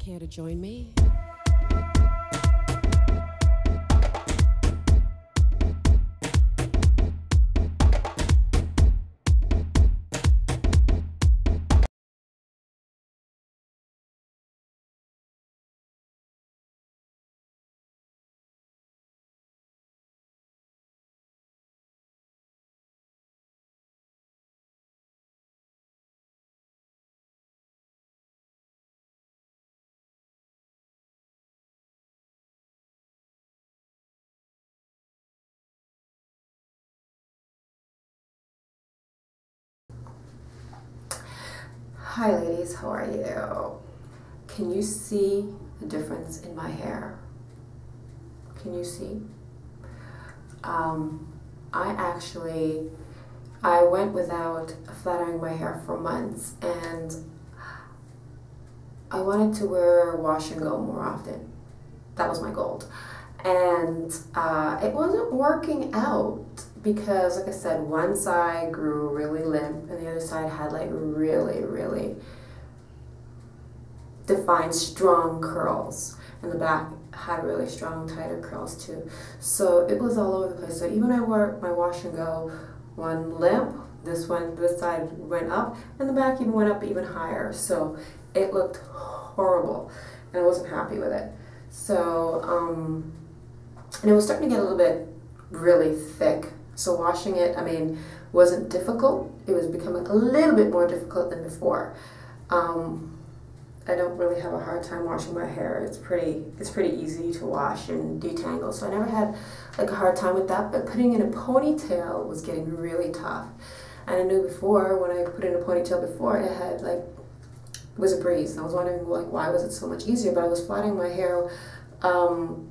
Care to join me? Hi ladies, how are you? Can you see the difference in my hair? Can you see? I went without flat ironing my hair for months, and I wanted to wear wash and go more often. That was my goal. And it wasn't working out because, like I said, one side grew really limp and the other side had like really defined strong curls, and the back had really strong tighter curls too. So it was all over the place. So even when I wore my wash and go, one limp, this side went up, and the back even went up even higher. So it looked horrible and I wasn't happy with it. So and it was starting to get a little bit really thick. So washing it, wasn't difficult. It was becoming a little bit more difficult than before. I don't really have a hard time washing my hair. It's pretty easy to wash and detangle. So I never had like a hard time with that. But putting in a ponytail was getting really tough. And I knew before, when I put in a ponytail before, it had it was a breeze. And I was wondering why was it so much easier? But I was flattening my hair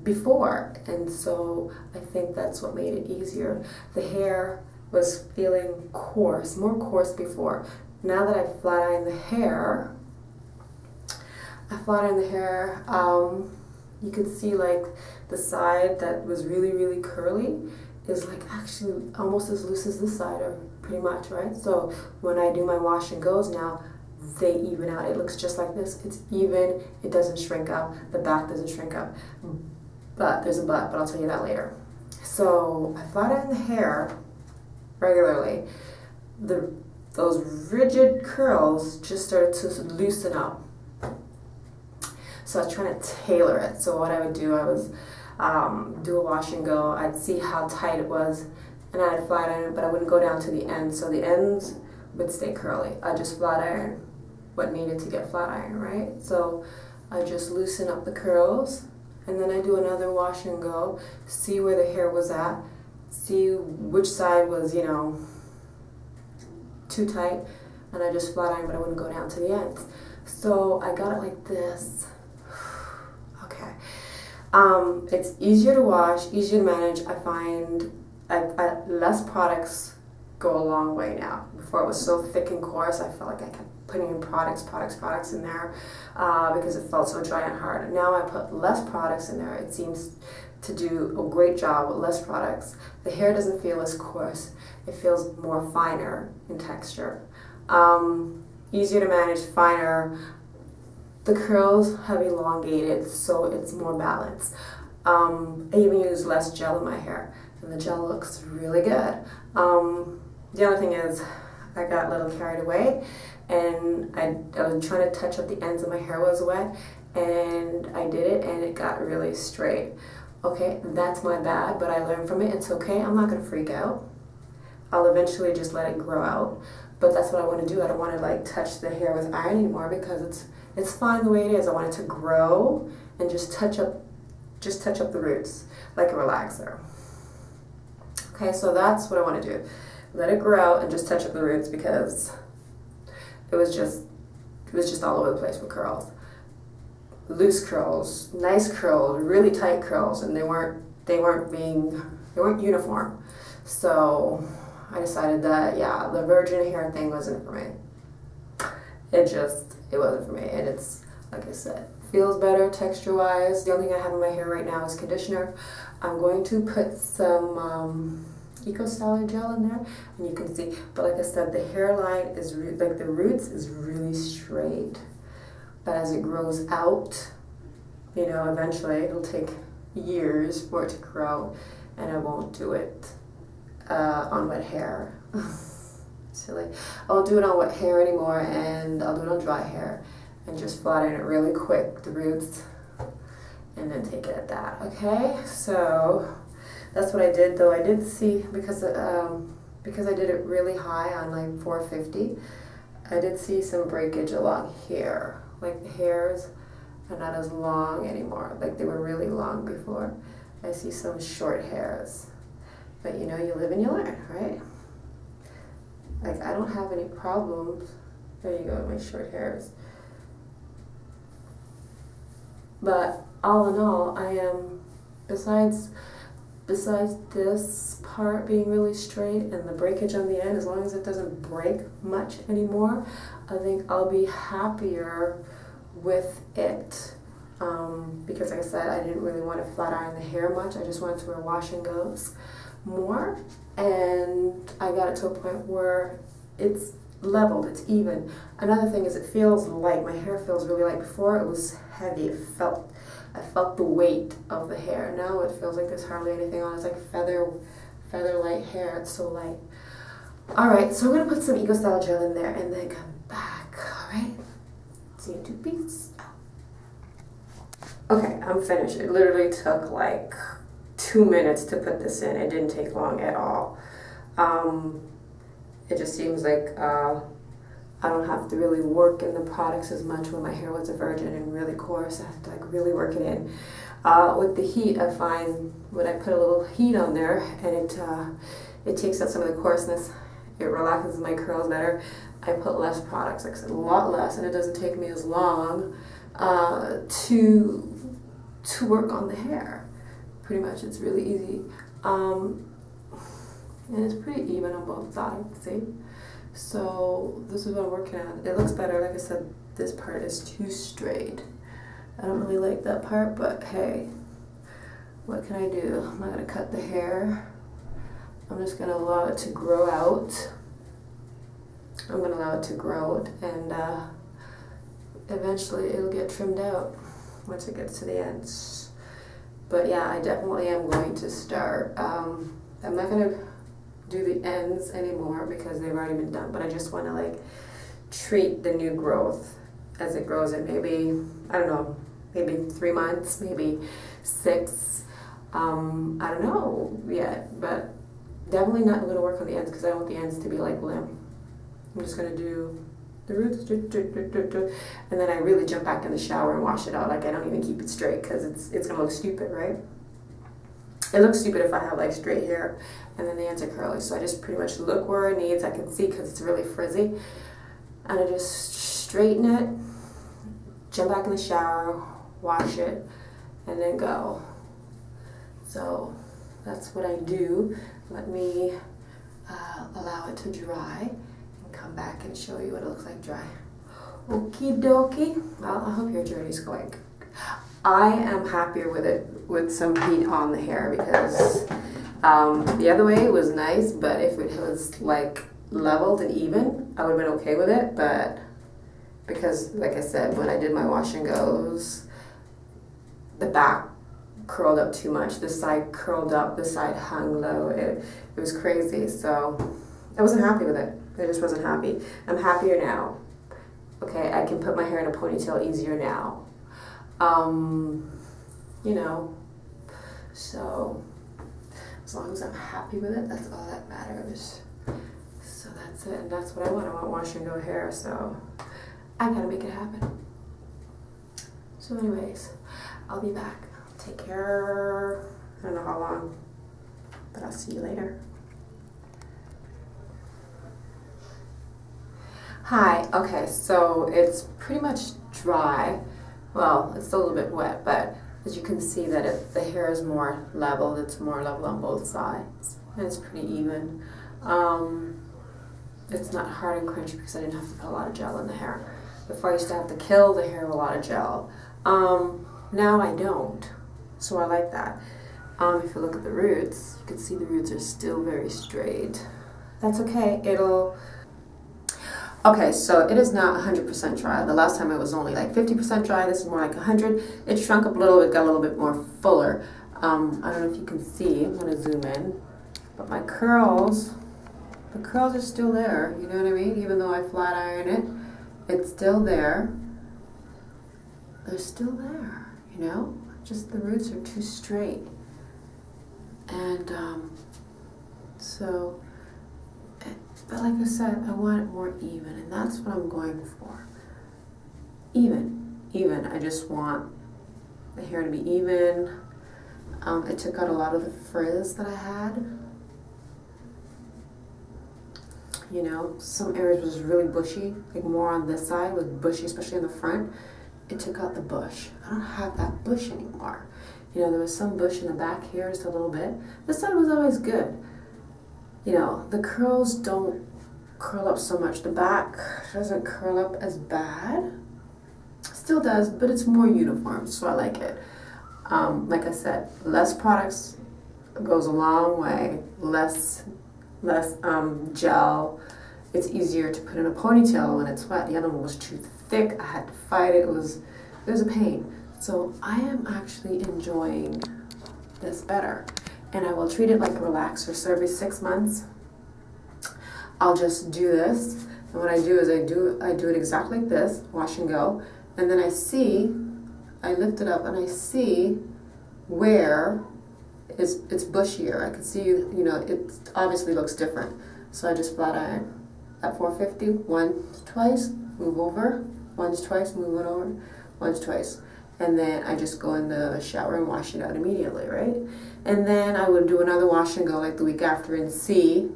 before, and so I think that's what made it easier. The hair was feeling coarse, more coarse before. Now that I flat iron the hair, you can see the side that was really curly is actually almost as loose as this side, or pretty much, right? So when I do my wash and goes now, they even out. It looks just like this. It's even. It doesn't shrink up. The back doesn't shrink up. But there's a but I'll tell you that later. So I flat iron the hair regularly. Those rigid curls just started to loosen up. So I was trying to tailor it. So what I would do, I was do a wash and go. I'd see how tight it was, and I'd flat iron it, but I wouldn't go down to the end. So the ends would stay curly. I just flat iron what needed to get flat iron, right? So I just loosen up the curls, and then I do another wash and go, see where the hair was at, see which side was, too tight, and I just flat iron, but I wouldn't go down to the ends. So I got it like this. Okay. It's easier to wash, easier to manage. I find less products go a long way now. Before it was so thick and coarse, I felt like I kept putting in products in there because it felt so dry and hard. Now I put less products in there. It seems to do a great job with less products. The hair doesn't feel as coarse. It feels more finer in texture. Easier to manage, finer. The curls have elongated, so it's more balanced. I even use less gel in my hair, and the gel looks really good. The other thing is, I got a little carried away, and I was trying to touch up the ends of my hair was wet, and I did it, and it got really straight. Okay, that's my bad, but I learned from it. It's okay. I'm not gonna freak out. I'll eventually just let it grow out, but that's what I want to do. I don't want to touch the hair with iron anymore because it's fine the way it is. I want it to grow and just touch up the roots like a relaxer. Okay, so that's what I want to do. Let it grow out and just touch up the roots because it was just all over the place with curls. Loose curls, nice curls, really tight curls, and they weren't uniform. So I decided that, yeah, the virgin hair thing wasn't for me. It wasn't for me, and it's, like I said, feels better texture-wise. The only thing I have in my hair right now is conditioner. I'm going to put some Eco Styler gel in there, and you can see, but like I said, the hairline is, the roots is really straight. but as it grows out, you know, eventually it'll take years for it to grow, and I won't do it on wet hair. Silly. I won't do it on wet hair anymore, and I'll do it on dry hair and just flatten it really quick, the roots, and then take it at that. Okay, so that's what I did, though. I did see, because I did it really high on like 450, I did see some breakage along here. Like the hairs are not as long anymore. Like they were really long before. I see some short hairs. But you know, you live and you learn, right? Like I don't have any problems. There you go, my short hairs. But all in all, I am, besides this part being really straight and the breakage on the end, as long as it doesn't break much anymore, I think I'll be happier with it. Because like I said, I didn't really want to flat iron the hair much. I just wanted to wear wash and goes more, and I got it to a point where it's leveled, it's even. Another thing is it feels light. My hair feels really light. Before it was heavy. I felt the weight of the hair. Now it feels like there's hardly anything on. It's like feather light hair. It's so light. All right, so I'm gonna put some Eco Style gel in there and then come back. All right, see you in 2 pieces. Okay, I'm finished. It literally took like 2 minutes to put this in. It didn't take long at all. It just seems like I don't have to really work in the products as much. When my hair was a virgin and really coarse, I have to like really work it in. With the heat, I find when I put a little heat on there, and it takes out some of the coarseness. It relaxes my curls better. I put less products, like I said, a lot less, and it doesn't take me as long to work on the hair. Pretty much, it's really easy. And it's pretty even on both sides, see? So this is what I'm working on. It looks better. Like I said, this part is too straight. I don't really like that part, but hey, what can I do? I'm not gonna cut the hair. I'm just gonna allow it to grow out. I'm gonna allow it to grow out, and eventually it'll get trimmed out once it gets to the ends. But yeah, I definitely am going to start. I'm not gonna do the ends anymore because they've already been done, but I just want to like treat the new growth as it grows in maybe, I don't know, maybe 3 months, maybe 6. I don't know yet, but definitely not going to work on the ends because I don't want the ends to be like limb. I'm just going to do the roots, and then I really jump back in the shower and wash it out. Like I don't even keep it straight because it's going to look stupid, right? It looks stupid if I have like straight hair and then the ends are curly. So I just pretty much look where it needs. I can see because it's really frizzy. And I just straighten it, jump back in the shower, wash it, and then go. So that's what I do. Let me allow it to dry and come back and show you what it looks like dry. Okie dokie. Well, I hope your journey's going. I am happier with it with some heat on the hair because the other way was nice, but if it was like leveled and even, I would have been okay with it. But because, like I said, when I did my wash and goes, the back curled up too much. This side curled up, this side hung low. It was crazy, so I wasn't happy with it. I just wasn't happy. I'm happier now. Okay, I can put my hair in a ponytail easier now. You know, so as long as I'm happy with it, that's all that matters. So that's it, and that's what I want. I want wash and go hair, so I gotta make it happen. So anyways, I'll be back. Take care. I don't know how long, but I'll see you later. Hi, okay, so it's pretty much dry. Well, it's still a little bit wet, but as you can see that the hair is more leveled. It's more level on both sides, and it's pretty even. It's not hard and crunchy because I didn't have to put a lot of gel in the hair. Before I used to have to kill the hair with a lot of gel. Now I don't, so I like that. If you look at the roots, you can see the roots are still very straight. That's okay, Okay, so it is not 100% dry. The last time it was only like 50% dry. This is more like 100. It shrunk up a little bit, got a little bit more fuller. I don't know if you can see. I'm gonna zoom in, but my curls, the curls are still there. You know what I mean? Even though I flat iron it, it's still there. They're still there. You know, just the roots are too straight, and so. But like I said, I want it more even, and that's what I'm going for. Even. I just want the hair to be even. I took out a lot of the frizz that I had. You know, some areas was really bushy, like more on this side was bushy, especially in the front. It took out the bush. I don't have that bush anymore. You know, there was some bush in the back here, just a little bit. This side was always good. You know, the curls don't curl up so much. The back doesn't curl up as bad. Still does, but it's more uniform, so I like it. Like I said, less products goes a long way. Less gel. It's easier to put in a ponytail when it's wet. The other one was too thick. I had to fight it. It was a pain. So I am actually enjoying this better. And I will treat it like a relaxer. So every 6 months, I'll just do this. And what I do is I do it exactly like this, wash and go. And then I lift it up and I see where it's bushier. I can see, you know, it obviously looks different. So I just flat iron at 450, once, twice, move over, once, twice, move it over, once, twice. And then I just go in the shower and wash it out immediately, right? And then I would do another wash and go like the week after and see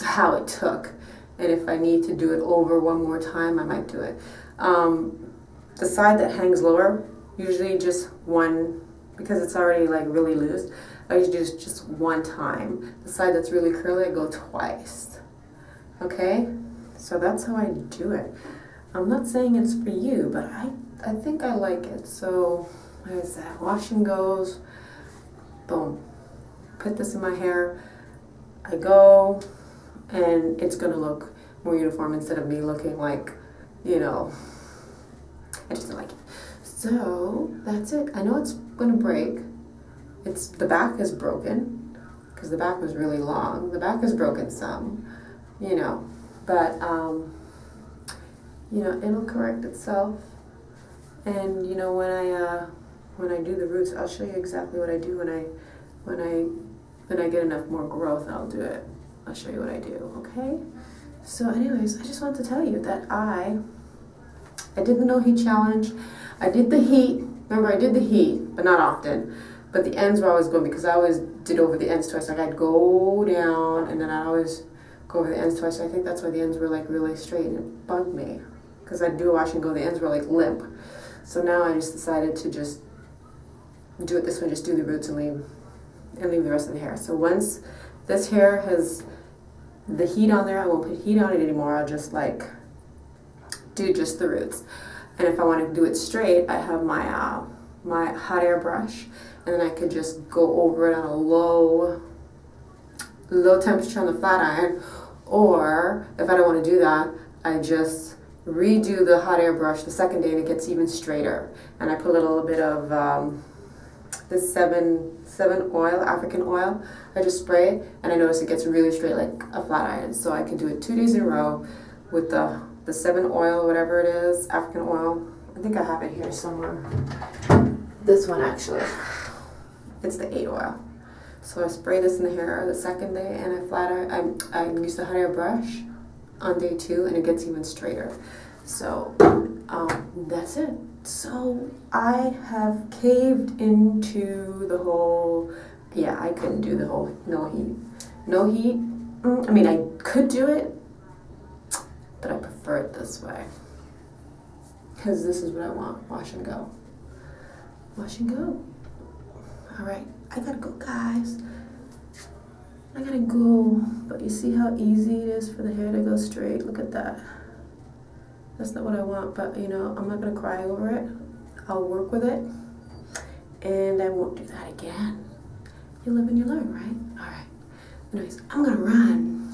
how it took. And if I need to do it over one more time, I might do it. The side that hangs lower, usually just one, because it's already like really loose, I usually do just one time. The side that's really curly, I go twice. Okay? So that's how I do it. I'm not saying it's for you, but I think I like it. So, like I said, wash and goes, boom. Put this in my hair, I go, and it's gonna look more uniform instead of me looking like, you know, I just don't like it. So, that's it. I know it's gonna break. The back is broken, because the back was really long. The back is broken some, you know, but, you know, it'll correct itself. And you know, when I do the roots, I'll show you exactly what I do when I get enough more growth. I'll do it. I'll show you what I do. Okay. So, anyways, I just wanted to tell you that I did the no heat challenge. I did the heat. Remember, I did the heat, but not often. But the ends were always good because I always did over the ends twice. Like I'd go down and then I'd always go over the ends twice. So I think that's why the ends were like really straight, and it bugged me because I'd do a wash and go. The ends were like limp. So now I just decided to just do it this way, just do the roots and leave the rest of the hair. So once this hair has the heat on there, I won't put heat on it anymore. I'll just like do just the roots. And if I want to do it straight, I have my my hot air brush, and then I could just go over it on a low temperature on the flat iron. Or if I don't want to do that, I just redo the hot air brush the second day and it gets even straighter. And I put a little bit of this 7 oil, African oil. I just spray it and I notice it gets really straight like a flat iron. So I can do it 2 days in a row with the 7 oil or whatever it is, African oil. I think I have it here somewhere. This one actually. It's the 8 oil. So I spray this in the hair the second day and I flat iron. I use the hot air brush on day 2 and it gets even straighter. So that's it. So I have caved into the whole, yeah, I couldn't do the whole no heat. No heat, I mean I could do it, but I prefer it this way. Because this is what I want, wash and go. Wash and go. All right, I gotta go guys. I gotta go, but you see how easy it is for the hair to go straight? Look at that. That's not what I want, but you know, I'm not gonna cry over it. I'll work with it, and I won't do that again. You live and you learn, right? All right. Anyways, I'm gonna run.